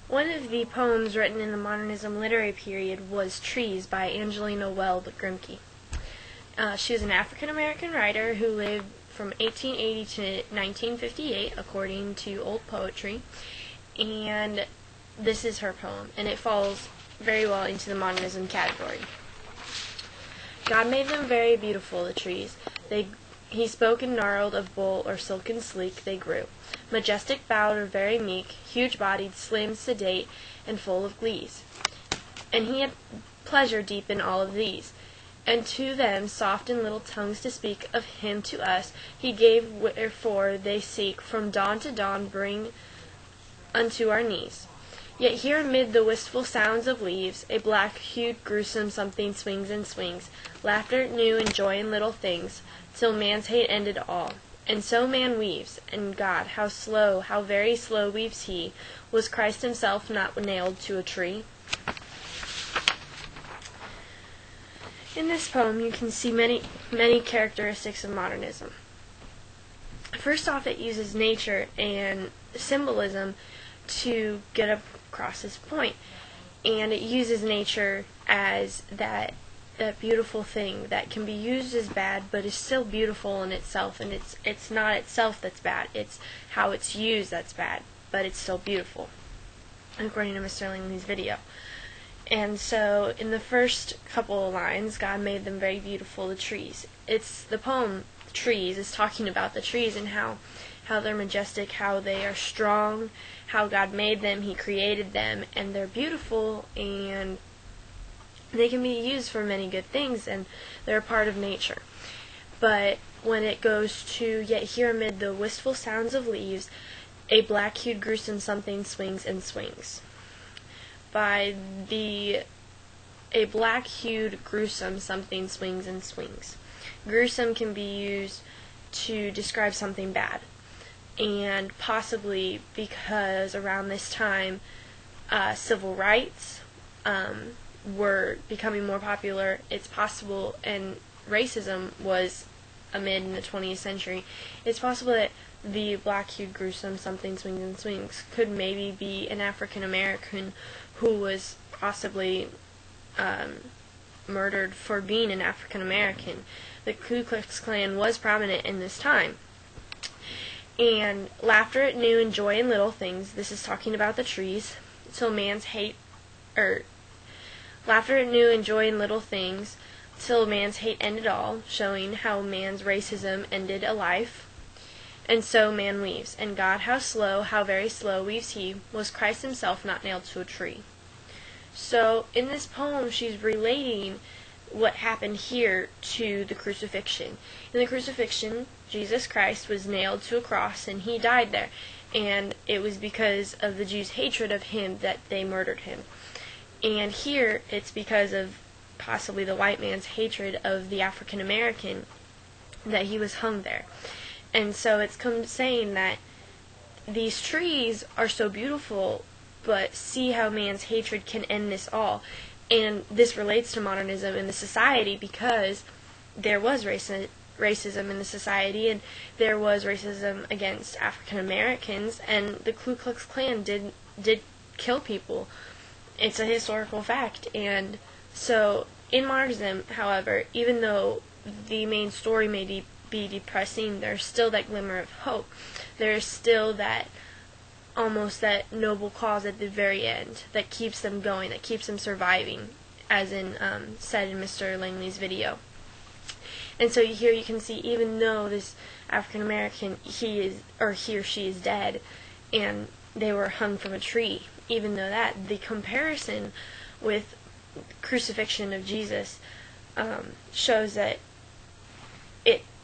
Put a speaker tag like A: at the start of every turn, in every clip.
A: One of the poems written in the modernism literary period was Trees by Angelina Weld Grimke. She was an African-American writer who lived from 1880 to 1958, according to old poetry, and this is her poem, and it falls very well into the modernism category. God made them very beautiful, the trees. He spoke and gnarled of bull or silken sleek they grew. Majestic bowed or very meek, huge-bodied, slim, sedate, and full of glees. And he had pleasure deep in all of these. And to them soft in little tongues to speak of him to us he gave, wherefore they seek from dawn to dawn bring unto our knees. Yet here amid the wistful sounds of leaves, a black-hued gruesome something swings and swings, laughter new and joy in little things, till man's hate ended all. And so man weaves, and God, how slow, how very slow weaves he, was Christ himself not nailed to a tree? In this poem you can see many characteristics of modernism. First off, it uses nature and symbolism to get across this point, and it uses nature as that beautiful thing that can be used as bad but is still beautiful in itself, and it's not itself that's bad, it's how it's used that's bad, but it's still beautiful, according to Mr. Langley's video. And so in the first couple of lines, God made them very beautiful, the trees. The poem Trees is talking about the trees and how they're majestic, how they are strong, how God made them, He created them, and they're beautiful, and they can be used for many good things, and they're a part of nature. But when it goes to, yet here amid the wistful sounds of leaves, a black-hued gruesome something swings and swings. A black-hued gruesome something swings and swings. Gruesome can be used to describe something bad, and possibly because around this time civil rights were becoming more popular, it's possible, and racism was amid in the 20th century, it's possible that the black-hued gruesome something swings and swings could maybe be an African American who was possibly murdered for being an African American. The Ku Klux Klan was prominent in this time. And laughter at new and joy in little things, this is talking about the trees, till man's hate, laughter at new and joy in little things, till man's hate ended all, showing how man's racism ended a life. And so man weaves, and God, how slow, how very slow weaves he, was Christ himself not nailed to a tree. So in this poem she's relating what happened here to the crucifixion. In the crucifixion, Jesus Christ was nailed to a cross and he died there, and it was because of the Jews' hatred of him that they murdered him. And here it's because of possibly the white man's hatred of the African American that he was hung there. And so it's saying that these trees are so beautiful, but see how man's hatred can end this all. And this relates to modernism in the society because there was racism in the society, and there was racism against African Americans, and the Ku Klux Klan did kill people. It's a historical fact. And so in modernism, however, even though the main story may be depressing, there's still that glimmer of hope. There's still that almost that noble cause at the very end that keeps them going, that keeps them surviving, as in said in Mr. Langley's video. And so here you can see, even though this African American, he or she is dead, and they were hung from a tree, even though that, the comparison with crucifixion of Jesus shows that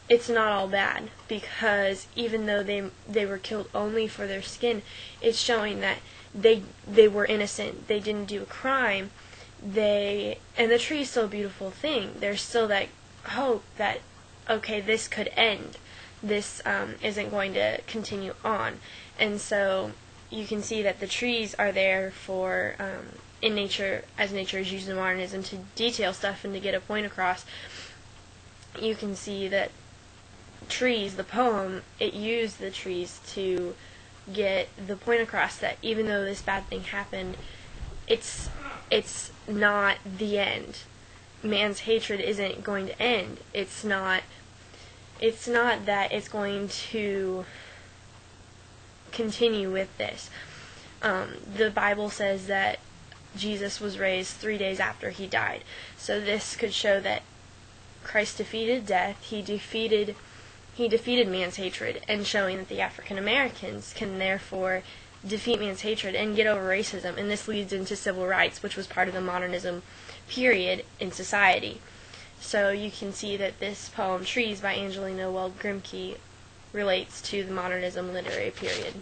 A: it's not all bad, because even though they were killed only for their skin, it's showing that they were innocent, they didn't do a crime, and the tree is still a beautiful thing. There's still that hope that, okay, this could end, this isn't going to continue on. And so you can see that the trees are there for in nature, as nature is used in modernism to detail stuff and to get a point across. You can see that trees, the poem, it used the trees to get the point across that even though this bad thing happened, it's not the end. Man's hatred isn't going to end. It's not that it's going to continue with this. The Bible says that Jesus was raised 3 days after he died. So this could show that Christ defeated death. He defeated man's hatred, and showing that the African Americans can therefore defeat man's hatred and get over racism. And this leads into civil rights, which was part of the modernism period in society. So you can see that this poem, Trees by Angelina Weld Grimke, relates to the modernism literary period.